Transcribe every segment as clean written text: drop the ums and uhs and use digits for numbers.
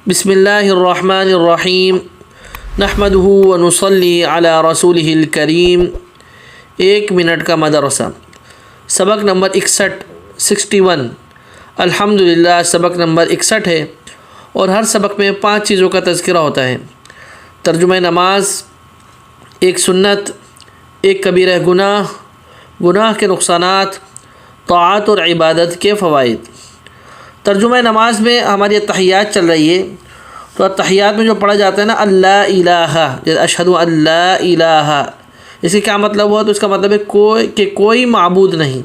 بسم اللہ الرحمن الرحیم نحمدہ ونصلی علی رسولہ الکریم۔ 1 منٹ کا مدرسہ، سبق نمبر 61 الحمدللہ سبق نمبر 61 ہے، اور ہر سبق میں 5 چیزوں کا تذکرہ ہوتا ہے: ترجمہ نماز، ایک سنت، ایک کبیرہ گناہ، گناہ کے نقصانات، طاعت اور عبادت کے فوائد۔ ترجمہ نماز میں ہماری تحیات چل رہی ہے، تو تحیات میں جو پڑھا جاتا ہے نا اللہ الہ، جیسے اشہد ان لا الہ، اس کا کیا مطلب ہوا؟ تو اس کا مطلب ہے کوئی معبود نہیں،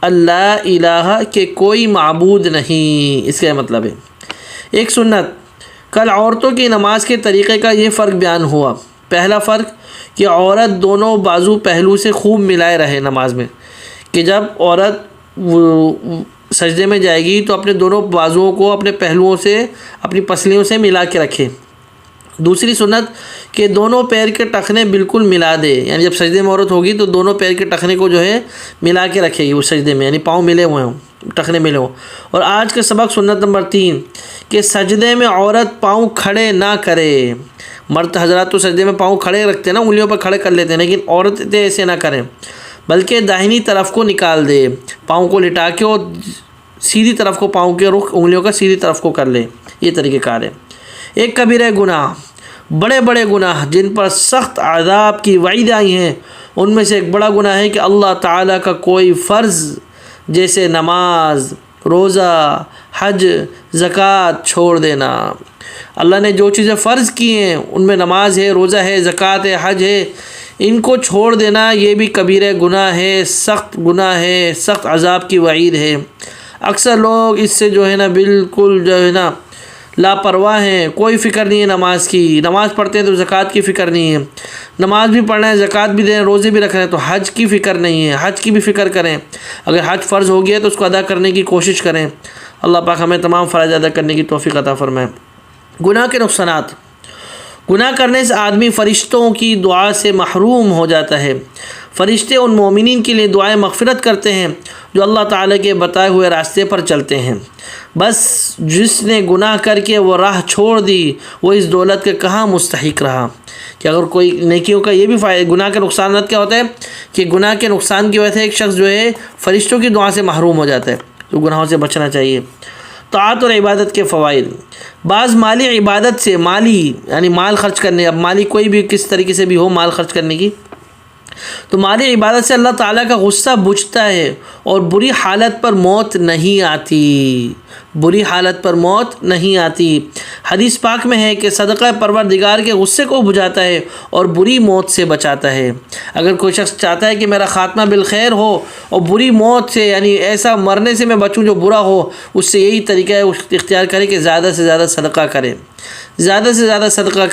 اللہ الہ کہ کوئی معبود نہیں، اس کا مطلب ہے۔ ایک سنت، کل عورتوں کی نماز کے طریقے کا یہ فرق بیان ہوا۔ پہلا فرق کہ عورت دونوں بازو پہلو سے خوب ملائے رہے نماز میں، کہ جب عورت سجدے میں جائے گی تو اپنے دونوں بازوؤں کو اپنے پہلوؤں سے، اپنی پسلیوں سے ملا کے رکھے۔ دوسری سنت کہ دونوں پیر کے ٹخنے بالکل ملا دے، یعنی جب سجدے میں عورت ہوگی تو دونوں پیر کے ٹخنے کو جو ہے ملا کے رکھے گی وہ سجدے میں، یعنی پاؤں ملے ہوئے ہوں، ٹخنے ملے ہوں۔ اور آج کا سبق سنت نمبر 3 کہ سجدے میں عورت پاؤں کھڑے نہ کرے۔ مرد حضرات تو سجدے میں پاؤں کھڑے رکھتے ہیں نا، انگلیوں پر کھڑے کر لیتے ہیں، لیکن عورتیں ایسے نہ کریں، بلکہ داہنی طرف کو نکال دے، پاؤں کو لٹا کے اور سیدھی طرف کو، پاؤں کے رخ انگلیوں کا سیدھی طرف کو کر لے، یہ طریقہ کار ہے۔ ایک کبیرہ گناہ، بڑے بڑے گناہ جن پر سخت عذاب کی وعید آئی ہیں، ان میں سے ایک بڑا گناہ ہے کہ اللہ تعالیٰ کا کوئی فرض جیسے نماز، روزہ، حج، زکوٰۃ چھوڑ دینا۔ اللہ نے جو چیزیں فرض کی ہیں ان میں نماز ہے، روزہ ہے، زکوٰۃ ہے، حج ہے، ان کو چھوڑ دینا یہ بھی کبیرہ گناہ ہے، سخت گناہ ہے، سخت عذاب کی وعید ہے۔ اکثر لوگ اس سے جو ہے نا بالکل جو ہے نا لاپرواہ ہیں، کوئی فکر نہیں ہے نماز کی، نماز پڑھتے ہیں تو زکوٰۃ کی فکر نہیں ہے، نماز بھی پڑھنا ہے، زکوٰۃ بھی دیں، روزے بھی رکھ رہے ہیں تو حج کی فکر نہیں ہے، حج کی بھی فکر کریں، اگر حج فرض ہو گیا تو اس کو ادا کرنے کی کوشش کریں۔ اللہ پاک ہمیں تمام فرائض ادا کرنے کی توفیق عطا فرمائے۔ گناہ کے نقصانات، گناہ کرنے سے آدمی فرشتوں کی دعا سے محروم ہو جاتا ہے۔ فرشتے ان مومنین کے لیے دعائیں مغفرت کرتے ہیں جو اللہ تعالیٰ کے بتائے ہوئے راستے پر چلتے ہیں۔ بس جس نے گناہ کر کے وہ راہ چھوڑ دی، وہ اس دولت کے کہاں مستحق رہا۔ کہ اگر کوئی نیکیوں کا یہ بھی فائدہ، گناہ کے نقصانات کیا ہوتا ہے کہ گناہ کے نقصان کی وجہ سے ایک شخص جو ہے فرشتوں کی دعا سے محروم ہو جاتا ہے، تو گناہوں سے بچنا چاہیے۔ طاعت اور عبادت کے فوائد، بعض مالی عبادت سے، مالی یعنی مال خرچ کرنے، اب مالی کوئی بھی کس طریقے سے بھی ہو مال خرچ کرنے کی، تو مالی عبادت سے اللہ تعالیٰ کا غصہ بجھتا ہے اور بری حالت پر موت نہیں آتی، بری حالت پر موت نہیں آتی۔ حدیث پاک میں ہے کہ صدقہ پروردگار کے غصے کو بجھاتا ہے اور بری موت سے بچاتا ہے۔ اگر کوئی شخص چاہتا ہے کہ میرا خاتمہ بالخیر ہو اور بری موت سے، یعنی ایسا مرنے سے میں بچوں جو برا ہو، اس سے یہی طریقہ ہے اختیار کرے کہ زیادہ سے زیادہ صدقہ کرے، زیادہ سے زیادہ صدقہ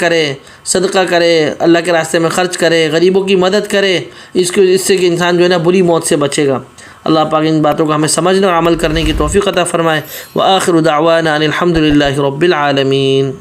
کرے، اللہ کے راستے میں خرچ کرے، غریبوں کی مدد کرے، اس سے کہ انسان جو ہے نا بری موت سے بچے گا۔ اللہ پاک ان باتوں کو ہمیں سمجھنے اور عمل کرنے کی توفیق عطا فرمائے۔ وآخر دعوانا ان الحمد للہ رب العالمین۔